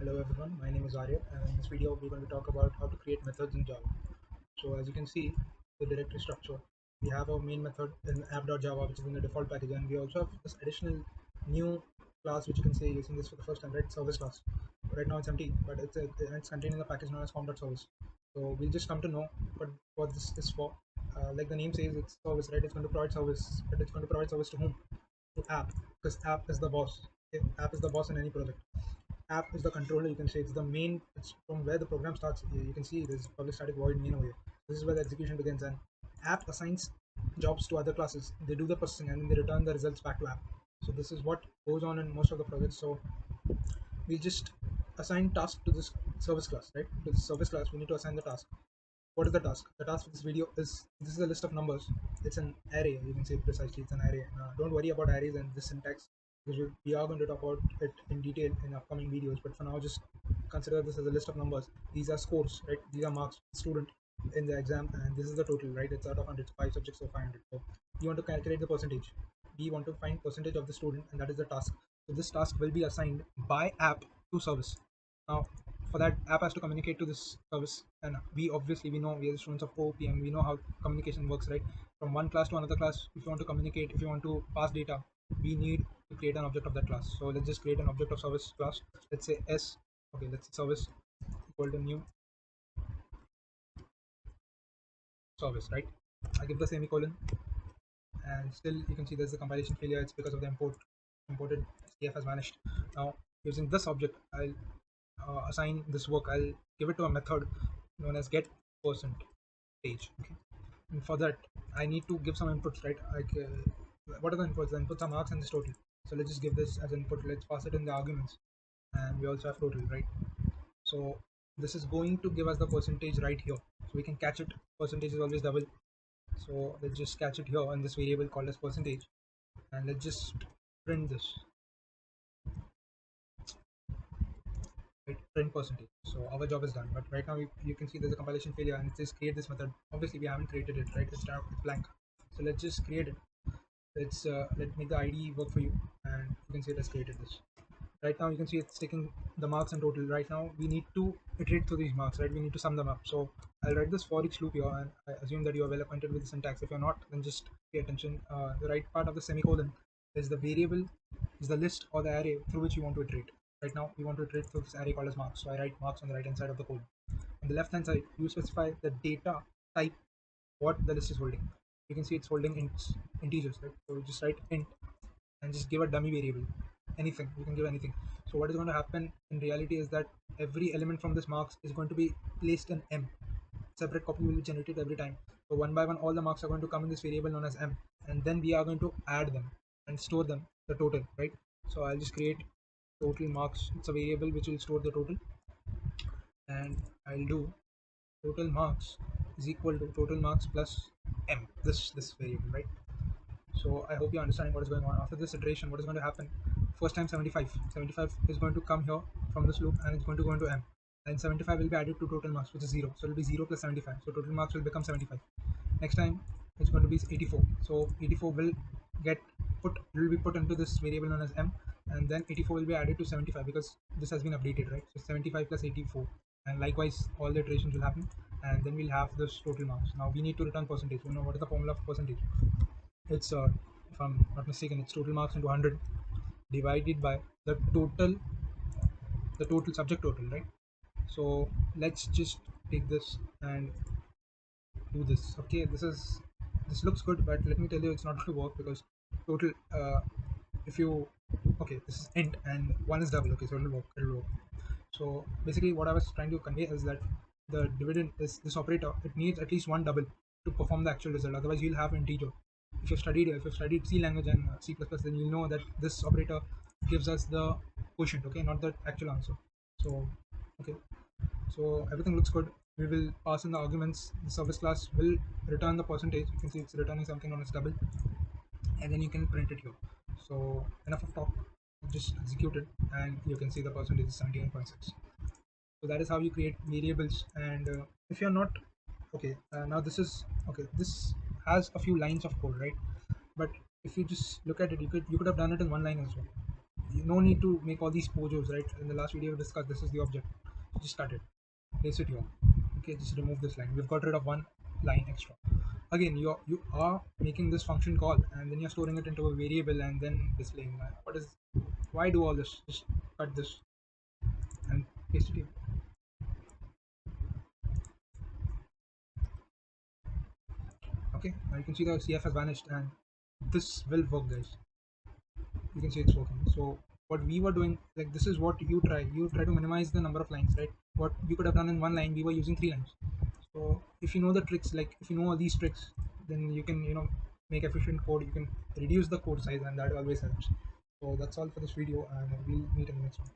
Hello everyone, my name is Arya, and in this video we're going to talk about how to create methods in Java. So as you can see, the directory structure, we have our main method in app.java, which is in the default package, and we also have this additional new class which you can say using this for the first time, right? Service class. Right now it's empty, but it's contained in the package known as form.service. So we'll just come to know what this is for. Like the name says, it's service, right? It's going to provide service, but it's going to provide service to whom? To app, because app is the boss. Okay? App is the boss in any project. App is the controller, you can say. It's the main, it's from where the program starts. You can see there's public static void main over here. This is where the execution begins, and app assigns jobs to other classes. They do the processing and then they return the results back to app. So this is what goes on in most of the projects. So we just assign task to this service class, right? To this service class we need to assign the task. What is the task? The task for this video is, this is a list of numbers. It's an array, you can say precisely, it's an array. Don't worry about arrays and this syntax, because we are going to talk about it in detail in upcoming videos, but for now just consider this as a list of numbers. These are scores, right? These are marks for the student in the exam, and this is the total, right? It's out of 100, 5 subjects, so 500. So you want to calculate the percentage. We want to find percentage of the student, and that is the task. So this task will be assigned by app to service. Now for that, app has to communicate to this service, and we know, we are the students of OPM, we know how communication works, right? From one class to another class, if you want to communicate, if you want to pass data, we need to create an object of that class. So let's just create an object of service class. Let's say s, okay, let's say service equal to new service, right? I give the semicolon, and still you can see there's a compilation failure. It's because of the imported CF has vanished. Now using this object, I'll assign this work. I'll give it to a method known as get percentage. Okay, and for that I need to give some inputs, right? Like what are the inputs? The inputs are marks and this total. So let's just give this as input. Let's pass it in the arguments, and we also have total, right? So this is going to give us the percentage right here, so we can catch it. Percentage is always double, so let's just catch it here in this variable called as percentage, and let's just print this, right? Print percentage. So our job is done, but right now you can see there's a compilation failure, and it says create this method. Obviously we haven't created it, right? It's blank. So let's just create it. Let's make the IDE work for you, and you can see it has created this. Right now you can see it's taking the marks and total. Right now we need to iterate through these marks, right? We need to sum them up. So I'll write this for each loop here, and I assume that you are well acquainted with the syntax. If you're not, then just pay attention. The right part of the semicolon is the variable, is the list or the array through which you want to iterate. Right now we want to iterate through this array called as marks, so I write marks on the right hand side of the column. On the left hand side you specify the data type, what the list is holding. You can see it's holding integers, right? So just write int and just give a dummy variable, anything. You can give anything. So what is going to happen in reality is that every element from this marks is going to be placed in m. Separate copy will be generated every time. So one by one all the marks are going to come in this variable known as m, and then we are going to add them and store them, the total, right? So I'll just create total marks. It's a variable which will store the total, and I'll do total marks is equal to total marks plus m, this variable, right? So I hope you're understanding what is going on. After this iteration, what is going to happen? First time 75 is going to come here from this loop, and it's going to go into m, and 75 will be added to total marks, which is 0. So it will be 0 plus 75, so total marks will become 75. Next time it's going to be 84, so 84 will be put into this variable known as m, and then 84 will be added to 75 because this has been updated, right? So 75 plus 84, and likewise all the iterations will happen, and then we'll have this total marks. Now we need to return percentage. You know what is the formula for percentage? It's if I'm not mistaken, it's total marks into 100 divided by the total subject total, right? So let's just take this and do this. Okay, this looks good, but let me tell you it's not going to work, because total if you, okay, this is int and one is double. Okay, so it'll work. So basically what I was trying to convey is that the dividend is this operator, it needs at least one double to perform the actual result, otherwise you'll have integer. If you've studied C language and C++, then you know that this operator gives us the quotient, okay, not the actual answer. So okay, so everything looks good. We will pass in the arguments. The service class will return the percentage. You can see it's returning something known as double, and then you can print it here. So enough of talk, just execute it, and you can see the percentage is 79.6. So that is how you create variables. And if you're not, okay, now this is, okay, this has a few lines of code, right? But if you just look at it, you could have done it in one line as well. no need to make all these pojos, right? In the last video we discussed this is the object. So just cut it, place it here. Okay, just remove this line. We've got rid of one line extra. Again, you are making this function call and then you're storing it into a variable and then displaying that. What is, why do all this? Just cut this and paste it here. Okay, now you can see the CF has vanished and this will work, guys. You can see it's working. So what we were doing, like this is what you try to minimize the number of lines, right? What you could have done in one line, we were using three lines. So if you know the tricks, like if you know all these tricks, then you can make efficient code. You can reduce the code size, and that always helps. So that's all for this video, and we'll meet in the next one.